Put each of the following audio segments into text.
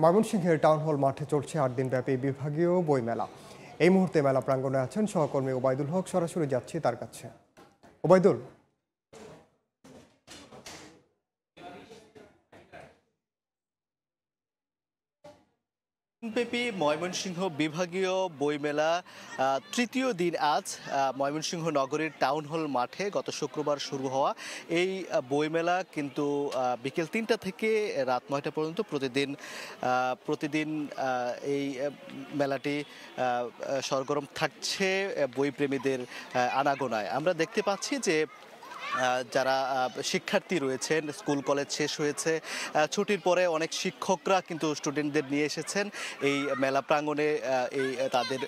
ময়মনসিংহের town hall মাঠে চলছে ৮ দিনব্যাপী বিভাগীয় বইমেলা। এই মুহূর্তে মেলা প্রাঙ্গণে আছেন সহকর্মী ওবায়দুল হক। সরাসরি যাচ্ছি তার কাছে। ওবায়দুল, ব্যাপী ময়মনসিংহ বিভাগীয় বইমেলা তৃতীয় দিন আজ ময়মনসিংহ নগরীর টাউন হল মাঠে গত শুক্রবার শুরু হওয়া এই বইমেলা কিন্তু বিকেল ৩টা থেকে রাত ৯টা পর্যন্ত প্রতিদিন এই মেলাটি সরগরম থাকছে বইপ্রেমীদের আনাগোনায়। আমরা দেখতে পাচ্ছি যে যারা শিক্ষার্থী রয়েছেন, স্কুল কলেজ শেষ হয়েছে, ছুটির পরে অনেক শিক্ষকরা কিন্তু স্টুডেন্টদের নিয়ে এসেছেন এই মেলা প্রাঙ্গণে এই তাদের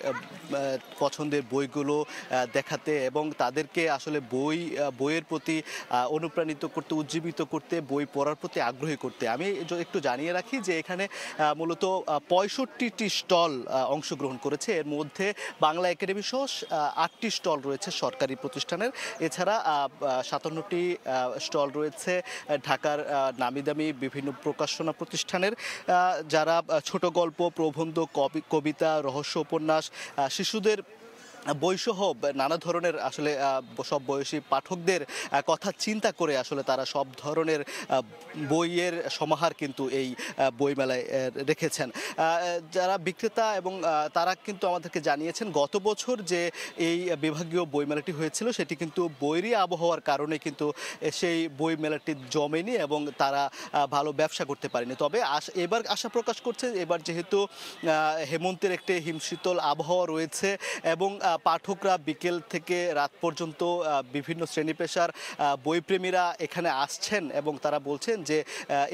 পছন্দের বইগুলো দেখাতে এবং তাদেরকে আসলে বইয়ের প্রতি অনুপ্রাণিত করতে, উজ্জীবিত করতে, বই পড়ার প্রতি আগ্রহী করতে। আমি একটু জানিয়ে রাখি যে এখানে মূলত ৬৫টি স্টল অংশগ্রহণ করেছে। এর মধ্যে বাংলা একাডেমি সহ ৮টি স্টল রয়েছে সরকারি প্রতিষ্ঠানের। এছাড়া ৫৭টি স্টল রয়েছে ঢাকার নামিদামি বিভিন্ন প্রকাশনা প্রতিষ্ঠানের, যারা ছোট গল্প, প্রবন্ধ, কবিতা, রহস্য উপন্যাস, শিশুদের বইসহ নানা ধরনের আসলে সব বয়সী পাঠকদের কথা চিন্তা করে আসলে তারা সব ধরনের বইয়ের সমাহার কিন্তু এই বইমেলায় রেখেছেন। যারা বিক্রেতা এবং তারা কিন্তু আমাদেরকে জানিয়েছেন গত বছর যে এই বিভাগীয় বইমেলাটি হয়েছিল সেটি কিন্তু বৈরী আবহাওয়ার কারণে কিন্তু সেই বইমেলাটি জমেনি এবং তারা ভালো ব্যবসা করতে পারেনি। তবে এবার আশা প্রকাশ করছে এবার যেহেতু হেমন্তের একটি হিমশীতল আবহাওয়া রয়েছে এবং পাঠকরা বিকেল থেকে রাত পর্যন্ত বিভিন্ন শ্রেণী পেশার বইপ্রেমীরা এখানে আসছেন এবং তারা বলছেন যে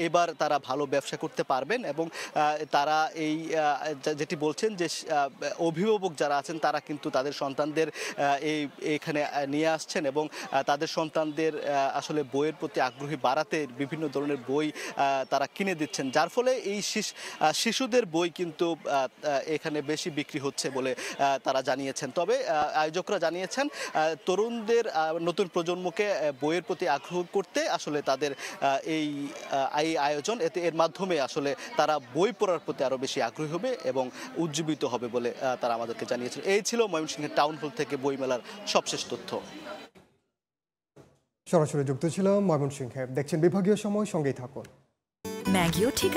এবার তারা ভালো ব্যবসা করতে পারবেন এবং তারা এই যেটি বলছেন যে অভিভাবক যারা আছেন তারা কিন্তু তাদের সন্তানদের এখানে নিয়ে আসছেন এবং তাদের সন্তানদের আসলে বইয়ের প্রতি আগ্রহী বাড়াতে বিভিন্ন ধরনের বই তারা কিনে দিচ্ছেন, যার ফলে এই শিশুদের বই কিন্তু এখানে বেশি বিক্রি হচ্ছে বলে তারা জানিয়েছেন। তবে আয়োজকরা জানিয়েছেন তরুণদের, নতুন প্রজন্মকে বইয়ের প্রতি আগ্রহ করতে আসলে তাদের এই আয়োজন, এর মাধ্যমে আসলে তারা বই পড়ার প্রতি আরও বেশি আগ্রহী হবে এবং উজ্জীবিত হবে বলে তারা আমাদেরকে জানিয়েছেন। এই ছিল ময়মনসিংহের টাউন হল থেকে বইমেলার সবশেষ তথ্য। সরাসরি যুক্ত ছিলাম ময়মনসিংহে। দেখছেন বিভাগীয় সময়, সঙ্গেই থাকুন। ম্যাগিও ঠিক